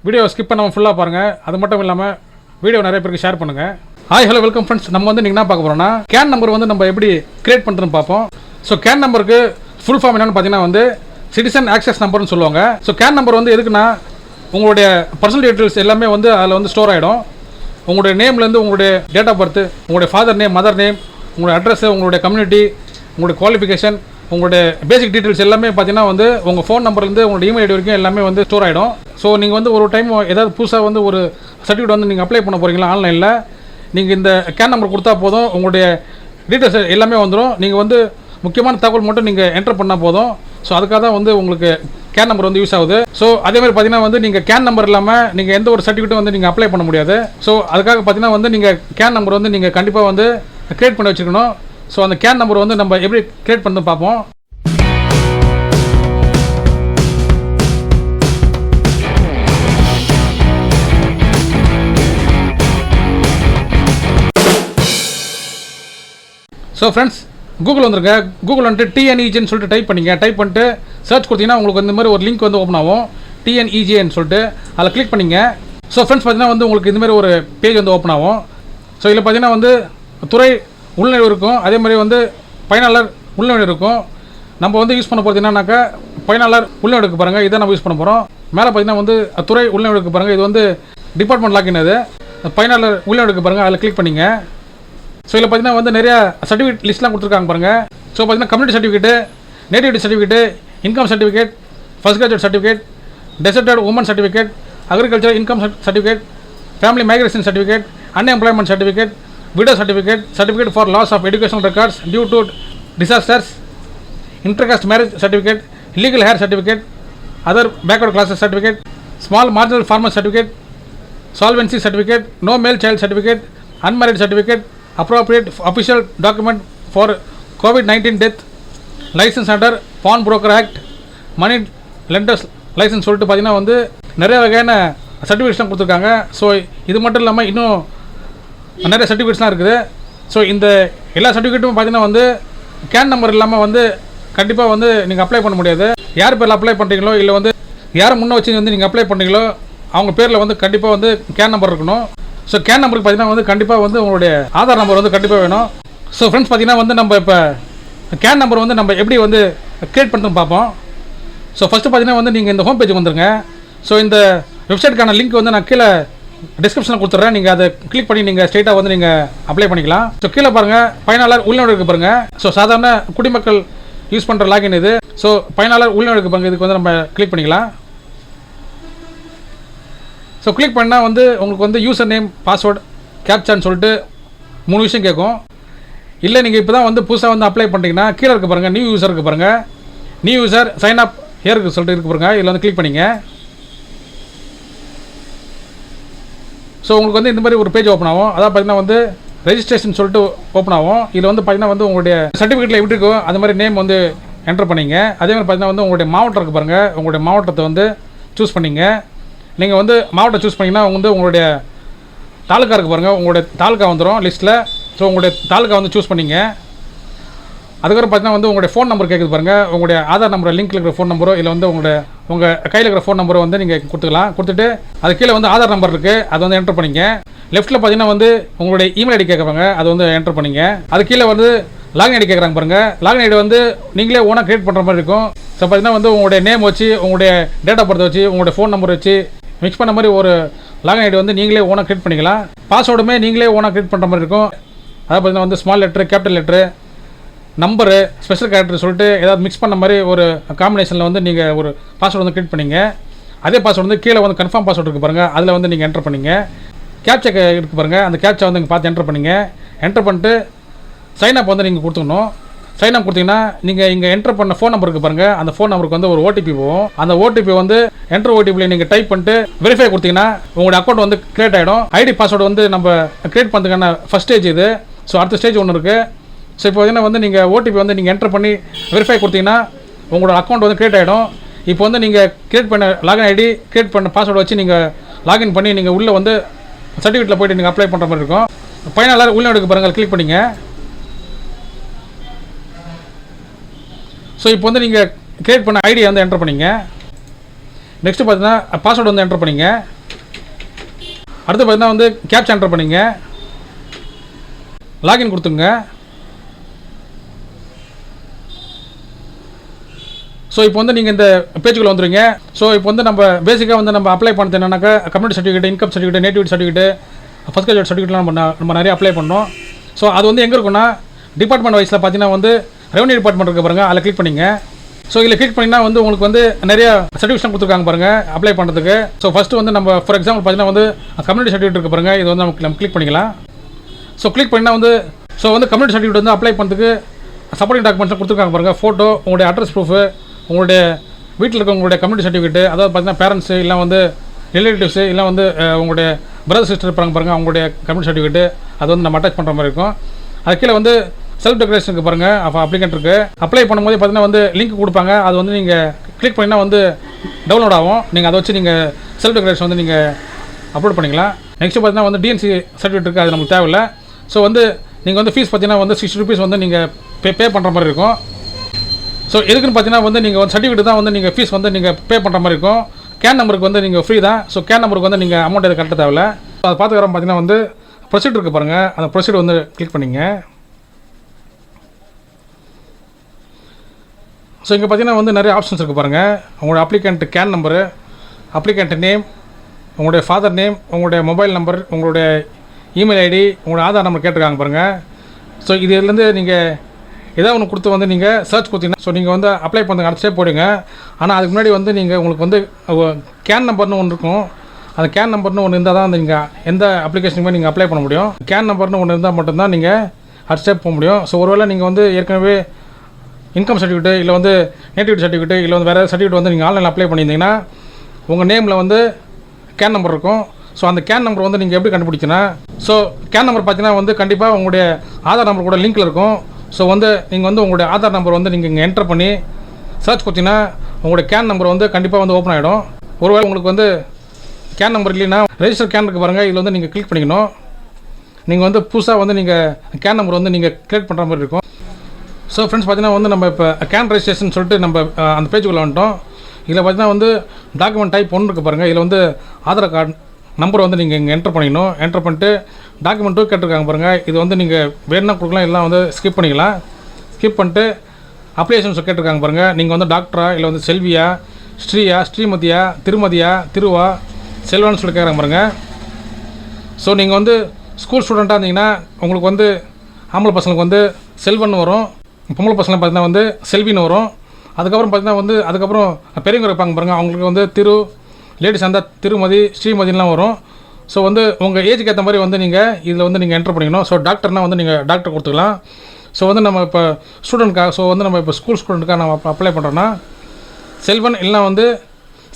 Video skip பண்ணாமல் ஃபுல்லாக பாருங்கள். அது மட்டும் இல்லாமல் வீடியோ நிறைய பேருக்கு ஷேர் பண்ணுங்கள். Hi hello welcome friends. நம்ம வந்து நீங்கள் என்ன பார்க்க போகிறோம்னா கேன் நம்பர் வந்து நம்ம எப்படி கிரியேட் பண்ணுறதுன்னு பார்ப்போம். ஸோ கேன் நம்பருக்கு ஃபுல் ஃபார்ம் என்னென்னு பார்த்தீங்கன்னா வந்து சிட்டிசன் ஆக்சஸ் நம்பர்னு சொல்லுவாங்க. ஸோ கேன் நம்பர் வந்து எதுக்குன்னா உங்களுடைய பர்சனல் டீட்டெயில்ஸ் எல்லாமே வந்து அதில் வந்து ஸ்டோர் ஆகிடும். உங்களுடைய நேம்லேருந்து உங்களுடைய டேட் ஆஃப் பர்த், உங்களுடைய ஃபாதர் நேம், மதர் நேம், உங்களுடைய அட்ரஸ், உங்களுடைய கம்யூனிட்டி, உங்களுடைய குவாலிஃபிகேஷன், உங்களுடைய பேசிக் டீட்டெயில்ஸ் எல்லாமே பார்த்தீங்கன்னா வந்து உங்கள் ஃபோன் நம்பர்லேருந்து உங்களுடைய இமெயில் ஐடி வரைக்கும் எல்லாமே வந்து ஸ்டோர் ஆகிடும். ஸோ நீங்கள் வந்து ஒரு டைம் ஏதாவது புதுசாக வந்து ஒரு சர்டிஃபிகேட் வந்து நீங்கள் அப்ளை பண்ண போகிறீங்களா ஆன்லைனில், நீங்கள் இந்த கேன் நம்பர் கொடுத்தா போதும், உங்களுடைய டீட்டெயில்ஸ் எல்லாமே வந்துடும். நீங்கள் வந்து முக்கியமான தகவல் மட்டும் நீங்கள் என்டர் பண்ணால் போதும். ஸோ அதுக்காக தான் வந்து உங்களுக்கு கேன் நம்பர் வந்து யூஸ் ஆகுது. ஸோ அதே மாதிரி பார்த்தீங்கன்னா வந்து நீங்கள் கேன் நம்பர் இல்லாமல் நீங்கள் எந்த ஒரு சர்டிஃபிகேட்டும் வந்து நீங்கள் அப்ளை பண்ண முடியாது. ஸோ அதுக்காக பார்த்தீங்கன்னா வந்து நீங்கள் கேன் நம்பர் வந்து நீங்கள் கண்டிப்பாக வந்து கிரியேட் பண்ணி வச்சுக்கணும். ஸோ அந்த கேன் நம்பர் வந்து நம்ம எப்படி கிரியேட் பண்ணி பார்ப்போம். ஸோ ஃப்ரெண்ட்ஸ், கூகுள் வந்துருங்க. கூகுள் வந்துட்டு டிஎன்இஜின்னு சொல்லிட்டு டைப் பண்ணிங்க. டைப் பண்ணிட்டு சர்ச் கொடுத்தீங்கன்னா உங்களுக்கு இந்த மாதிரி ஒரு லிங்க் வந்து ஓப்பன் ஆகும், டிஎன்இஜின்னு சொல்லிட்டு. அதில் கிளிக் பண்ணிங்க. ஸோ ஃப்ரெண்ட்ஸ் பார்த்தீங்கன்னா வந்து உங்களுக்கு இந்தமாதிரி ஒரு பேஜ் வந்து ஓப்பன் ஆகும். ஸோ இதில் பார்த்தீங்கன்னா வந்து துறை உள்நுழைவு இருக்கும், அதே மாதிரி வந்து பயனாளர் உள்நுழைவு இருக்கும். நம்ம வந்து யூஸ் பண்ண போகிறது என்னன்னாக்கா பயனாளர் உள்நுழைவுக்கு பாருங்கள், இதை நம்ம யூஸ் பண்ண போகிறோம். மேலே பார்த்தீங்கன்னா வந்து துறை உள்நுழைவுக்கு பாருங்கள், இது வந்து டிபார்ட்மெண்ட் லாகின். அது பயனாளர் உள்நுழைவுக்கு பாருங்கள், அதில் கிளிக் பண்ணிங்க. ஸோ இதில் பார்த்தீங்கன்னா வந்து நிறையா சர்டிஃபிகேட் லிஸ்ட்லாம் கொடுத்துருக்காங்க பாருங்கள். ஸோ பார்த்தீங்கன்னா community certificate, nativity certificate, income certificate, first graduate certificate, deserted woman certificate, agriculture income certificate, family migration certificate, unemployment certificate, widow certificate, certificate for loss of educational records due to disasters, intercaste marriage certificate, legal heir certificate, other backward classes certificate, small marginal farmer certificate, solvency certificate, no male child certificate, unmarried certificate, appropriate official document for COVID-19 death, license under pawn broker act, money lenders license சொல்லிட்டு பார்த்தீங்கன்னா வந்து நிறைய வகையான சர்டிஃபிகேட்ஸ்லாம் கொடுத்துருக்காங்க. So இது மட்டும் இல்லாமல் இன்னும் நிறைய சர்டிஃபிகேட்ஸ்லாம் இருக்குது. ஸோ இந்த எல்லா சர்டிஃபிகேட்டும் பார்த்தீங்கன்னா வந்து கேன் நம்பர் இல்லாமல் வந்து கண்டிப்பாக வந்து நீங்கள் அப்ளை பண்ண முடியாது. யார் பேரில் அப்ளை பண்ணுறீங்களோ இல்லை வந்து யாரை முன்னே வச்சு வந்து நீங்கள் அப்ளை பண்ணுறீங்களோ அவங்க பேரில் வந்து கண்டிப்பாக வந்து கேன் நம்பர் இருக்கணும். ஸோ கேன் நம்பருக்கு பார்த்தீங்கன்னா வந்து கண்டிப்பாக வந்து உங்களுடைய ஆதார் நம்பர் வந்து கண்டிப்பாக வேணும். ஸோ ஃப்ரெண்ட்ஸ் பார்த்தீங்கன்னா வந்து நம்ம இப்போ கேன் நம்பர் வந்து நம்ம எப்படி வந்து கிரியேட் பண்ணுறதுன்னு பார்ப்போம். ஸோ ஃபஸ்ட்டு பார்த்தீங்கன்னா வந்து நீங்கள் இந்த ஹோம் பேஜுக்கு வந்துருங்க. ஸோ இந்த வெப்சைட்டுக்கான லிங்க் வந்து நான் கீழே டிஸ்கிரிப்ஷனில் கொடுத்துட்றேன். நீங்கள் அதை கிளிக் பண்ணி நீங்கள் ஸ்ட்ரெயிட்டாக வந்து நீங்கள் அப்ளை பண்ணிக்கலாம். ஸோ கீழே பாருங்கள் பயனாளர் உள்நுழைவுக்கு பாருங்கள். ஸோ சாதாரண குடிமக்கள் யூஸ் பண்ணுற லாகின் இது. ஸோ பயனாளர் உள்நுழைவுக்கு பாருங்கள், இதுக்கு வந்து நம்ம கிளிக் பண்ணிக்கலாம். ஸோ கிளிக் பண்ணால் வந்து உங்களுக்கு வந்து யூசர் நேம், பாஸ்வேர்டு, கேப்சான்னு சொல்லிட்டு 3 விஷயம் கேட்கும். இல்லை நீங்கள் இப்போ தான் வந்து புதுசாக வந்து அப்ளை பண்ணுறீங்கன்னா கீழே இருக்க பாருங்கள், நியூ யூசர் இருக்கு பாருங்கள், நியூ யூசர் சைன் அப் ஹியருக்கு சொல்லிட்டு இருக்கு பாருங்கள். இதில் வந்து கிளிக் பண்ணிங்க. ஸோ உங்களுக்கு வந்து இந்த மாதிரி ஒரு பேஜ் ஓப்பன் ஆகும். அதான் பார்த்தீங்கன்னா வந்து ரெஜிஸ்ட்ரேஷன் சொல்லிட்டு ஓப்பன் ஆகும். இதில் வந்து பார்த்தீங்கன்னா வந்து உங்களுடைய சர்டிஃபிகேட்டில் எப்படி இருக்கோ அது மாதிரி நேம் வந்து என்டர் பண்ணிங்க. அதே மாதிரி பார்த்தீங்கன்னா வந்து உங்களுடைய மாவட்டம் இருக்குது பாருங்கள், உங்களுடைய மாவட்டத்தை வந்து சூஸ் பண்ணிங்க. நீங்கள் வந்து மாவட்டம் சூஸ் பண்ணிங்கன்னா வந்து உங்களுடைய தாலுக்கா இருக்குது பாருங்கள், உங்களுடைய தாலுக்கா வந்துடும் லிஸ்ட்டில். ஸோ உங்களுடைய தாலுக்கா வந்து சூஸ் பண்ணிங்க. அதுக்கப்புறம் பார்த்தீங்கன்னா வந்து உங்களுடைய ஃபோன் நம்பர் கேட்குது பாருங்கள், உங்களுடைய ஆதார் நம்பர் லிங்க்கில் இருக்கிற ஃபோன் நம்பரோ இல்லை வந்து உங்கள் கையில் இருக்கிற ஃபோன் நம்பரோ வந்து நீங்கள் கொடுத்துக்கலாம். கொடுத்துட்டு அது கீழே வந்து ஆதார் நம்பர் இருக்குது, அதை வந்து என்டர் பண்ணிங்க. லெஃப்ட்டில் பார்த்தீங்கன்னா வந்து உங்களுடைய இமெயில் ஐடி கேட்குறாங்க, அதை வந்து என்டர் பண்ணிங்க. அது கீழே வந்து லாகின் ஐடி கேட்குறாங்க பாருங்கள். லாகின் ஐடி வந்து நீங்களே ஓனாக க்ரியேட் பண்ணுற மாதிரி இருக்கும். ஸோ பார்த்தீங்கன்னா வந்து உங்களுடைய நேம் வச்சு, உங்களுடைய டேட் ஆஃப் பர்த் வச்சு, உங்களுடைய ஃபோன் நம்பர் வச்சு மிக்ஸ் பண்ண மாதிரி ஒரு லாகின் ஐடி வந்து நீங்களே ஓனாக க்ரியேட் பண்ணிக்கலாம். பாஸ்வேர்டுமே நீங்களே ஓனாக க்ரியேட் பண்ணுற மாதிரி இருக்கும். அதாவது பார்த்தீங்கன்னா வந்து small letter, capital letter, number, special character சொல்லிட்டு ஏதாவது மிக்ஸ் பண்ண மாதிரி ஒரு காம்பினேஷனில் வந்து நீங்கள் ஒரு பாஸ்வேர்டு வந்து க்ரியேட் பண்ணிங்க. அதே பாஸ்வேர்டு வந்து கீழே வந்து கன்ஃபார்ம் பாஸ்வேர்டு இருக்குது பாருங்கள், அதில் வந்து நீங்கள் என்டர் பண்ணிங்க. கேப்சா இருக்குது பாருங்கள், அந்த கேப்சா வந்து நீங்கள் பார்த்து என்டர் பண்ணிங்க. என்டர் பண்ணிட்டு சைன் அப் வந்து நீங்கள் கொடுத்துக்கணும். சைன் அப் கொடுத்தீங்கன்னா நீங்கள் இங்கே என்டர் பண்ண ஃபோன் நம்பருக்கு பாருங்கள், அந்த ஃபோன் நம்பருக்கு வந்து ஒரு ஓடிபி போகும். அந்த ஓடிபி வந்து என்டர் ஓடிபியில் நீங்கள் டைப் பண்ணிட்டு வெரிஃபை கொடுத்தீங்கன்னா உங்களுடைய அக்கௌண்ட் வந்து கிரியேட் ஆகிடும். ஐடி பாஸ்வேர்டு வந்து நம்ம கிரியேட் பண்ணுறதுக்கான ஃபஸ்ட் ஸ்டேஜ் இது. ஸோ அடுத்த ஸ்டேஜ் ஒன்று இருக்குது. ஸோ இப்போ பார்த்தீங்கன்னா வந்து நீங்கள் ஓடிபி வந்து நீங்கள் என்டர் பண்ணி வெரிஃபை கொடுத்தீங்கன்னா உங்களோட அக்கௌண்ட் வந்து கிரியேட் ஆகிடும். இப்போ வந்து நீங்கள் கிரியேட் பண்ண லாகின் ஐடி, கிரியேட் பண்ண பாஸ்வேர்டு வச்சு நீங்கள் லாகின் பண்ணி நீங்கள் உள்ளே வந்து சர்டிஃபிகேட்டில் போய்ட்டு நீங்கள் அப்ளை பண்ணுற மாதிரி இருக்கும். பயனாளர் உள்நாடுக்கு பாருங்கள், கிளிக் பண்ணிங்க. ஸோ இப்போ வந்து நீங்கள் கிரியேட் பண்ண ஐடியை வந்து என்டர் பண்ணிங்க. நெக்ஸ்ட்டு பார்த்தீங்கன்னா பாஸ்வேர்டு வந்து என்டர் பண்ணிங்க. அடுத்து பார்த்தீங்கன்னா வந்து கேப்சா என்டர் பண்ணிங்க. லாகின் கொடுத்துங்க. ஸோ இப்போ வந்து நீங்கள் இந்த பேஜுக்குள்ள வந்துடுங்க. ஸோ இப்போ வந்து நம்ம பேசிக்காக வந்து நம்ம அப்ளை பண்ணது என்னன்னாக்கா community certificate, income certificate, nativity certificate, first graduate சர்டிஃபிகேட்லாம் நம்ம நிறைய அப்ளை பண்ணோம். ஸோ அது வந்து எங்கே இருக்குன்னா டிபார்ட்மெண்ட் வைஸில் பார்த்தீங்கன்னா வந்து ரெவன்யூ டிபார்ட்மெண்ட் இருக்க பாருங்கள், அதில் கிளிக் பண்ணிங்க. ஸோ இதில் கிளிக் பண்ணிங்கன்னா வந்து உங்களுக்கு வந்து நிறைய சர்டிஃபிகேஷன் கொடுத்துருக்காங்க பாருங்கள் அப்ளை பண்ணுறதுக்கு. ஸோ ஃபஸ்ட்டு வந்து நம்ம ஃபார் எக்ஸாம்பிள் பார்த்தீங்கன்னா வந்து கம்யூனிட்டி சர்டிஃபிகேட் இருக்க பாருங்கள், இது வந்து நம்ம கிளிக் பண்ணிக்கலாம். ஸோ கிளிக் பண்ணினா வந்து கம்யூனிட்டி சர்டிஃபிகேட் வந்து அப்ளை பண்ணுறதுக்கு சப்போர்ட்டிங் டாக்குமெண்ட்ஸ் கொடுத்துருக்காங்க பாருங்கள். ஃபோட்டோ, உங்களுடைய அட்ரஸ் ப்ரூஃபு, உங்களுடைய வீட்டில் இருக்க உங்களுடைய கம்யூனிட்டி சர்டிஃபிகேட், அதாவது பார்த்தீங்கன்னா பேரண்ட்ஸு இல்லை வந்து ரிலேட்டிவ்ஸு இல்லை வந்து உங்களுடைய பிரதர் சிஸ்டர் இருப்பாங்க பாருங்கள், அவங்களுடைய கம்யூனிட்டி சர்டிஃபிகேட் அது வந்து நம்ம அட்டாச் பண்ணுற மாதிரி இருக்கும். அது கீழே வந்து செல்ஃப் டெக்ரேஷனுக்கு பாருங்கள் அப்ளிகேண்ட் இருக்குது. அப்ளை பண்ணும்போது பார்த்தீங்கன்னா வந்து லிங்க் கொடுப்பாங்க, அது வந்து நீங்கள் கிளிக் பண்ணினா வந்து டவுன்லோட் ஆகும். நீங்கள் அதை வச்சு நீங்கள் செல்ஃப் டெக்ரேஷன் வந்து நீங்கள் அப்லோட் பண்ணிக்கலாம். நெக்ஸ்ட்டு பார்த்தீங்கன்னா வந்து டிஎன்சி சர்டிஃபிகேட் இருக்குது, அது நமக்கு தேவையில்லை. ஸோ வந்து நீங்கள் வந்து ஃபீஸ் பார்த்தீங்கன்னா வந்து 60 rupees வந்து நீங்கள் பே பண்ணுற மாதிரி இருக்கும். ஸோ எதுக்குன்னு பார்த்தீங்கன்னா வந்து நீங்கள் வந்து சர்டிஃபிகேட் தான் வந்து நீங்கள் ஃபீஸ் வந்து நீங்கள் பே பண்ணுற மாதிரி இருக்கும். கேன் நம்பருக்கு வந்து நீங்கள் ஃப்ரீ தான். ஸோ கேன் நம்பருக்கு வந்து நீங்கள் அமௌண்ட் எது கட்ட தேவையில்ல. அதை பார்த்துக்கிறோம். பார்த்தீங்கன்னா வந்து ப்ரொசீட் இருக்குது பாருங்கள், அந்த ப்ரொசீட் வந்து கிளிக் பண்ணிங்க. ஸோ இங்கே பார்த்தீங்கன்னா வந்து நிறைய ஆப்ஷன்ஸ் இருக்குது பாருங்கள். உங்களோட applicant can number, applicant name, உங்களுடைய ஃபாதர் நேம், உங்களுடைய மொபைல் நம்பர், உங்களுடைய இமெயில் ஐடி, உங்களுடைய ஆதார் நம்பர் கேட்டிருக்காங்க பாருங்கள். ஸோ இதுலேருந்து நீங்கள் ஏதாவது ஒன்று கொடுத்து வந்து நீங்கள் சர்ச் கொடுத்தீங்கன்னா ஸோ நீங்கள் வந்து அப்ளை பண்ணுங்க, அடுத்த ஸ்டெப் போடுங்க. ஆனால் அதுக்கு முன்னாடி வந்து நீங்கள் உங்களுக்கு வந்து கேன் நம்பர்னு ஒன்று இருக்கும். அந்த கேன் நம்பர்னு ஒன்று இருந்தால் தான் நீங்கள் எந்த அப்ளிகேஷனுக்குமே நீங்கள் அப்ளை பண்ண முடியும். கேன் நம்பர்னு ஒன்று இருந்தால் மட்டும்தான் நீங்கள் அடுத்த ஸ்டெப் போக முடியும். ஸோ ஒருவேளை நீங்கள் வந்து ஏற்கனவே இன்கம் சர்டிஃபிகேட் இல்லை வந்து நேட்டிவிட்டி சர்டிஃபிகேட் இல்லை வந்து வேறு சர்டிஃபிகேட் வந்து நீங்கள் ஆன்லைனில் அப்ளை பண்ணியிருந்தீங்கன்னா உங்கள் நேமில் வந்து கேன் நம்பர் இருக்கும். ஸோ அந்த கேன் நம்பர் வந்து நீங்கள் எப்படி கண்டுபிடிச்சினா ஸோ கேன் நம்பர் பார்த்தீங்கன்னா வந்து கண்டிப்பாக உங்களுடைய ஆதார் நம்பர் கூட லிங்க்கில் இருக்கும். ஸோ வந்து நீங்கள் வந்து உங்களுடைய ஆதார் நம்பர் வந்து நீங்கள் இங்கே என்டர் பண்ணி சர்ச் கொடுத்தீங்கன்னா உங்களுடைய கேன் நம்பர் வந்து கண்டிப்பாக வந்து ஓப்பன் ஆகிடும். ஒருவேளை உங்களுக்கு வந்து கேன் நம்பர் இல்லைன்னா ரெஜிஸ்டர் கேன் இருக்கு பாருங்கள், இதில் வந்து நீங்கள் கிளிக் பண்ணிக்கணும். நீங்கள் வந்து புதுசாக வந்து நீங்கள் கேன் நம்பர் வந்து நீங்கள் கிரியேட் பண்ணுற மாதிரி இருக்கும். ஸோ ஃப்ரெண்ட்ஸ் பார்த்தீங்கன்னா வந்து நம்ம இப்போ கேன் ரெஜிஸ்ட்ரேஷன் சொல்லிட்டு நம்ம அந்த பேஜுக்குள்ளே வந்துட்டோம். இதில் பார்த்தீங்கன்னா வந்து டாக்குமெண்ட் டைப் ஒன்று இருக்குது பாருங்கள், இதில் வந்து ஆதார் கார்டு நம்பர் வந்து நீங்கள் இங்கே என்டர் பண்ணிக்கணும். என்டர் பண்ணிட்டு டாக்குமெண்ட்டும் கேட்டிருக்காங்க பாருங்கள், இது வந்து நீங்கள் வேணும்னா கொடுக்கலாம், எல்லாம் வந்து ஸ்கிப் பண்ணிக்கலாம். ஸ்கிப் பண்ணிட்டு அப்ளிகேஷன்ஸ் கேட்டிருக்காங்க பாருங்கள், நீங்கள் வந்து டாக்டரா இல்லை வந்து செல்வியா, ஸ்ரீயா, ஸ்ரீமதியா, திருமதியா, திருவா, செல்வான்னு சொல்லி கேட்குறாங்க பாருங்கள். ஸோ நீங்கள் வந்து ஸ்கூல் ஸ்டூடெண்ட்டாக இருந்தீங்கன்னா உங்களுக்கு வந்து ஆம்பளை பசங்களுக்கு வந்து செல்வன் வரும், பொம்பளை பசங்க பார்த்தீங்கன்னா வந்து செல்வின்னு வரும். அதுக்கப்புறம் பார்த்தீங்கன்னா வந்து அதுக்கப்புறம் பெரியவங்க இருப்பாங்க பாருங்கள், அவங்களுக்கு வந்து திரு, லேடிஸ் அந்த திருமதி, ஸ்ரீமதிலாம் வரும். ஸோ வந்து உங்கள் ஏஜுக்கு ஏற்ற மாதிரி வந்து நீங்கள் இதில் வந்து நீங்கள் என்டர் பண்ணிக்கணும். ஸோ டாக்டர்னால் வந்து நீங்கள் டாக்டர் கொடுத்துக்கலாம். ஸோ வந்து நம்ம இப்போ ஸ்டூடெண்ட்காக ஸோ வந்து நம்ம இப்போ ஸ்கூல் ஸ்டூடெண்ட்டுக்காக நம்ம அப்ளை பண்ணுறோன்னா செல்வன் இல்லைனா வந்து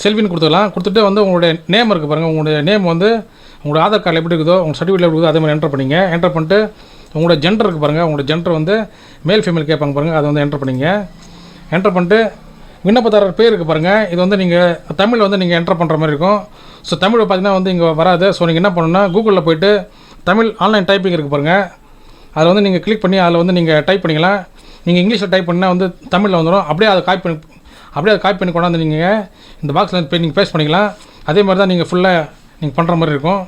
செல்வின்னு கொடுத்துக்கலாம். கொடுத்துட்டு வந்து உங்களுடைய நேம் இருக்குது பாருங்கள், உங்களுடைய நேம் வந்து உங்களோட ஆதார் கார்டில் எப்படி இருக்குதோ உங்கள் சர்டிஃபிகேட் எப்படி இருக்குதோ அதே மாதிரி என்டர் பண்ணிங்க. என்டர் பண்ணிட்டு உங்களோட ஜெண்டர் இருக்குது பாருங்கள், உங்களோட ஜெண்டர் வந்து மேல் ஃபீமேல் கேட்பாங்க பாருங்கள், அதை வந்து என்டர் பண்ணிங்க. என்டர் பண்ணிட்டு விண்ணப்பதாரர் பேர் இருக்குது பாருங்கள், இது வந்து நீங்கள் தமிழில் வந்து நீங்கள் என்டர் பண்ணுற மாதிரி இருக்கும். ஸோ தமிழ் பார்த்தீங்கன்னா வந்து இங்கே வராது. ஸோ நீங்கள் என்ன பண்ணணும்னா கூகுளில் போய்ட்டு தமிழ் ஆன்லைன் டைப்பிங் இருக்குது பாருங்கள், அதில் வந்து நீங்கள் கிளிக் பண்ணி அதில் வந்து நீங்கள் டைப் பண்ணிக்கலாம். நீங்கள் இங்கிலீஷில் டைப் பண்ணால் வந்து தமிழில் வந்துடும். அப்படியே அதை காப்பி பண்ணி கொண்டாந்து நீங்கள் இந்த பாக்ஸில் போய் நீங்கள் பேஸ்ட் பண்ணிக்கலாம். அதே மாதிரி தான் நீங்கள் ஃபுல்லாக நீங்கள் பண்ணுற மாதிரி இருக்கும்.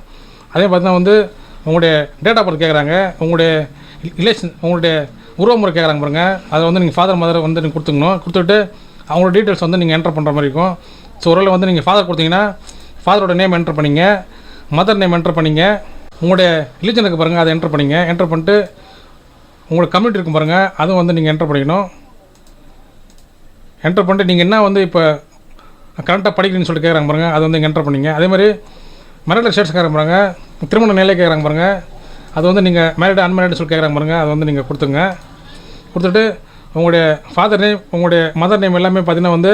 அதே பார்த்தீங்கன்னா வந்து உங்களுடைய டேட் ஆஃப் பர்த் கேட்குறாங்க, உங்களுடைய ரிலேஷன், உங்களுடைய உறவுமுறை கேட்குறாங்க பாருங்கள், அதை வந்து நீங்கள் ஃபாதர் மதர் வந்து நீங்கள் கொடுத்துக்கணும். கொடுத்துட்டு அவங்களோட டீட்டெயில்ஸ் வந்து நீங்கள் என்டர் பண்ணுற மாதிரி இருக்கும். ஸோ ஒருவேளை வந்து நீங்கள் ஃபாதர் கொடுத்தீங்கன்னா ஃபாதரோட நேம் என்டர் பண்ணிங்க, மதர் நேம் என்டர் பண்ணிங்க, உங்களுடைய ரிலீஜனுக்கு பாருங்கள் அதை என்டர் பண்ணிங்க. என்டர் பண்ணிட்டு உங்களுக்கு கம்யூனிட்டி இருக்கும் பாருங்கள், அதுவும் வந்து நீங்கள் என்டர் பண்ணிக்கணும். என்டர் பண்ணிட்டு நீங்கள் என்ன வந்து இப்போ கரெக்டாக படிக்கிறீங்கன்னு சொல்லிட்டு கேட்குறாங்க பாருங்கள், அதை வந்து என்டர் பண்ணிங்க. அதே மாதிரி மேரிட்டல் ஸ்டேட்டஸ் கேட்குறாங்க பாருங்கள், திருமண நிலை கேட்குறாங்க பாருங்கள், அது வந்து நீங்கள் மேரிடு அன்மேரிடு சொல்லி கேட்குறாங்க பாருங்கள், அதை வந்து நீங்கள் கொடுத்துங்க. கொடுத்துட்டு உங்களுடைய ஃபாதர் நேம், உங்களுடைய மதர் நேம் எல்லாமே பார்த்தீங்கன்னா வந்து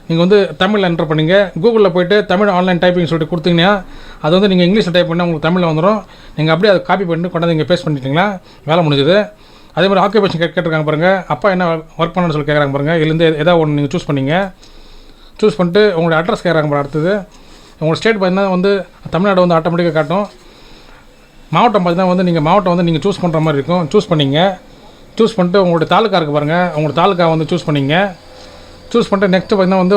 நீங்கள் வந்து தமிழில் என்டர் பண்ணிங்க. கூகுளில் போய்ட்டு தமிழ் ஆன்லைன் டைப்பிங் சொல்லிட்டு கொடுத்தீங்கன்னா அது வந்து நீங்கள் இங்கிலீஷில் டைப் பண்ணால் உங்களுக்கு தமிழில் வந்துடும். நீங்கள் அப்படியே அதை காப்பி பண்ணி கொண்டாந்து இங்கே பேஸ்ட் பண்ணிட்டீங்களா, வேலை முடிஞ்சுது. அதே மாதிரி ஆக்குபேஷன் கேட்டிருக்காங்க பாருங்கள், அப்பா என்ன ஒர்க் பண்ணணும்னு சொல்லி கேட்குறாங்க பாருங்கள், இதுலேருந்து ஏதாவது ஒன்று நீங்கள் சூஸ் பண்ணிங்க. சூஸ் பண்ணிட்டு உங்களுடைய அட்ரஸ் கேட்குறாங்க பாருங்கள். அடுத்தது உங்களோட ஸ்டேட் பார்த்தீங்கன்னா வந்து தமிழ்நாடு வந்து ஆட்டோமேட்டிக்காக காட்டும். மாவட்டம் பார்த்தீங்கன்னா வந்து நீங்கள் மாவட்டம் வந்து நீங்கள் சூஸ் பண்ணுற மாதிரி இருக்கும். சூஸ் பண்ணிங்க. சூஸ் பண்ணிட்டு உங்களுடைய தாலுக்கா இருக்குது பாருங்கள், உங்களோட தாலுக்கா வந்து சூஸ் பண்ணிங்க. சூஸ் பண்ணிட்டு நெக்ஸ்ட்டு பார்த்தீங்கன்னா வந்து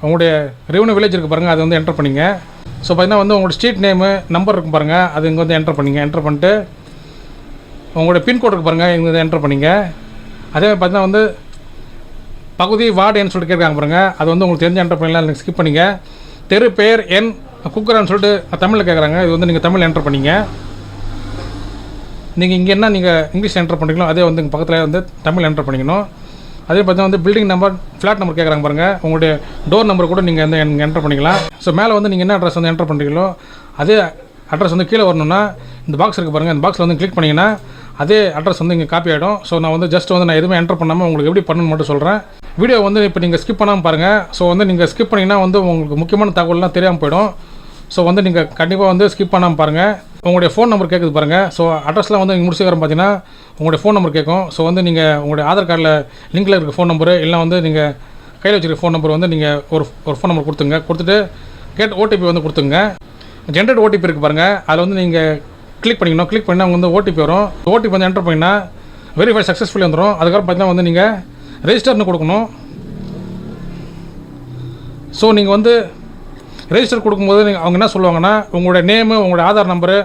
உங்களுடைய ரெவன்யூ வில்லேஜ் இருக்குது பாருங்கள், அது வந்து என்டர் பண்ணிங்க. ஸோ பார்த்தீங்கன்னா வந்து உங்களோட ஸ்ட்ரீட் நேமு நம்பர் இருக்கும் பாருங்கள், அது இங்கே வந்து என்டர் பண்ணிங்க. என்டர் பண்ணிட்டு உங்களோட பின்கோடு இருக்குது பாருங்கள், இங்கே வந்து என்டர் பண்ணிங்க. அதே மாதிரி பார்த்தீங்கன்னா வந்து பகுதி வார்டுன்னு சொல்லிட்டு கேட்குறாங்க பாருங்கள், அது வந்து உங்களுக்கு தெரிஞ்ச என்டர் பண்ணிக்கலாம், இல்லை ஸ்கிப் பண்ணிங்க. தெரு பெயர் எண் குக்கரான்னு சொல்லிட்டு தமிழில் கேட்குறாங்க, இது வந்து நீங்கள் தமிழ் என்டர் பண்ணிங்க. நீங்கள் இங்கே என்ன நீங்கள் இங்கிலீஷ் என்டர் பண்ணிங்களோ அதே வந்து இங்கே பக்கத்தில் வந்து தமிழ் என்டர் பண்ணிக்கணும். அதே பார்த்தீங்கன்னா வந்து பில்டிங் நம்பர் ஃப்ளாட் நம்பர் கேட்குறாங்க பாருங்கள், உங்களுடைய டோர் நம்பர் கூட நீங்கள் வந்து என்டர் பண்ணிக்கலாம். ஸோ மேலே வந்து நீங்கள் என்ன அட்ரஸ் வந்து என்டர் பண்ணுறீங்களோ அதே அட்ரஸ் வந்து கீழே வரணும்னா இந்த பாக்ஸ் இருக்குது பாருங்கள், இந்த பாக்ஸில் வந்து கிளிக் பண்ணிங்கன்னா அதே அட்ரஸ் வந்து இங்கே காப்பி ஆகிடும். ஸோ நான் வந்து ஜஸ்ட் வந்து நான் எதுவுமே என்டர் பண்ணாமல் உங்களுக்கு எப்படி பண்ணணும்னு மட்டும் சொல்கிறேன். வீடியோ வந்து இப்போ நீங்கள் ஸ்கிப் பண்ணாமல் பாருங்கள். ஸோ வந்து நீங்கள் ஸ்கிப் பண்ணிங்கன்னா வந்து உங்களுக்கு முக்கியமான தகவல்லாம் தெரியாமல் போயிடும். ஸோ வந்து நீங்கள் கண்டிப்பாக வந்து ஸ்கிப் பண்ணாமல் பாருங்கள். உங்களுடைய ஃபோன் நம்பர் கேட்குது பாருங்கள். ஸோ அட்ரஸ்லாம் வந்து நீங்கள் முடிச்சுக்கிறோம் பார்த்தீங்கன்னா உங்களுடைய ஃபோன் நம்பர் கேட்கும். ஸோ வந்து நீங்கள் உங்களுடைய ஆதார் கார்டில் லிங்கில் இருக்க ஃபோன் நம்பரு இல்லை வந்து நீங்கள் கையில் வச்சுருக்க ஃபோன் நம்பர் வந்து நீங்கள் ஒரு ஃபோன் நம்பர் கொடுத்துட்டு கேட் ஓடிபி வந்து கொடுத்துங்க. ஜென்ரேட் ஓடிபி இருக்குது பாருங்கள், அதில் வந்து நீங்கள் கிளிக் பண்ணிக்கணும். கிளிக் பண்ணால் அவங்க வந்து ஓடிபி வரும். ஓடிபி வந்து என்டர் பண்ணிங்கன்னா வெரிஃபை சக்ஸஸ்ஃபுல்லி வந்துடும். அதுக்கப்புறம் பார்த்தீங்கன்னா வந்து நீங்கள் ரெஜிஸ்டர்னு கொடுக்கணும். ஸோ நீங்கள் வந்து ரெஜிஸ்டர் கொடுக்கும்போது அவங்க என்ன சொல்லுவாங்கன்னா உங்களுடைய நேமு, உங்களுடைய ஆதார் நம்பரு,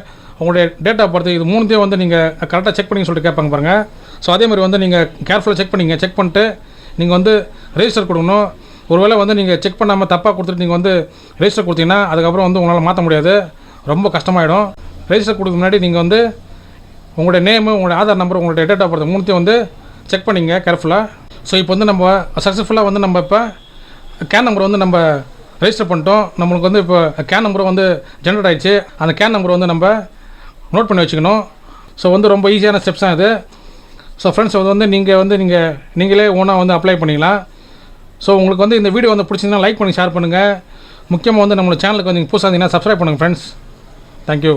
உங்களுடைய டேட் ஆஃப் பர்த், இது மூணுத்தையும் வந்து நீங்கள் கரெக்டாக செக் பண்ணி சொல்லிட்டு கேட்பாங்க பாருங்கள். ஸோ அதேமாதிரி வந்து நீங்கள் கேர்ஃபுல்லாக செக் பண்ணிட்டு நீங்கள் வந்து ரெஜிஸ்டர் கொடுக்கணும். ஒருவேளை வந்து நீங்கள் செக் பண்ணாமல் தப்பாக கொடுத்துட்டு நீங்கள் வந்து ரெஜிஸ்டர் கொடுத்தீங்கன்னா அதுக்கப்புறம் வந்து உங்களால் மாற்ற முடியாது, ரொம்ப கஷ்டமாயிடும். ரெஜிஸ்டர் கொடுக்க முன்னாடி நீங்கள் வந்து உங்களுடைய நேமு, உங்களுடைய ஆதார் நம்பர், உங்களுடைய டேட் ஆஃப் பர்த் மூணுத்தையும் வந்து செக் பண்ணிங்க கேர்ஃபுல்லாக. ஸோ இப்போ வந்து நம்ம சக்ஸஸ்ஃபுல்லாக வந்து நம்ம இப்போ கேன் நம்பர் வந்து நம்ம ரெஜிஸ்டர் பண்ணிட்டோம். நம்மளுக்கு வந்து இப்போ கேன் நம்பரும் வந்து ஜென்ரேட் ஆகிடுச்சு. அந்த கேன் நம்பர் வந்து நம்ம நோட் பண்ணி வச்சுக்கணும். ஸோ வந்து ரொம்ப ஈஸியான ஸ்டெப்ஸ் தான் இது. ஸோ ஃப்ரெண்ட்ஸ் அது வந்து நீங்களே ஓனாக வந்து அப்ளை பண்ணிக்கலாம். ஸோ உங்களுக்கு வந்து இந்த வீடியோ வந்து பிடிச்சிங்கன்னா லைக் பண்ணி ஷேர் பண்ணுங்கள். முக்கியமாக வந்து நம்மளோட சேனலுக்கு வந்து நீங்கள் புதுசாக இருந்தீங்கன்னா சப்ஸ்கிரைப் பண்ணுங்கள் ஃப்ரெண்ட்ஸ். தேங்க்யூ.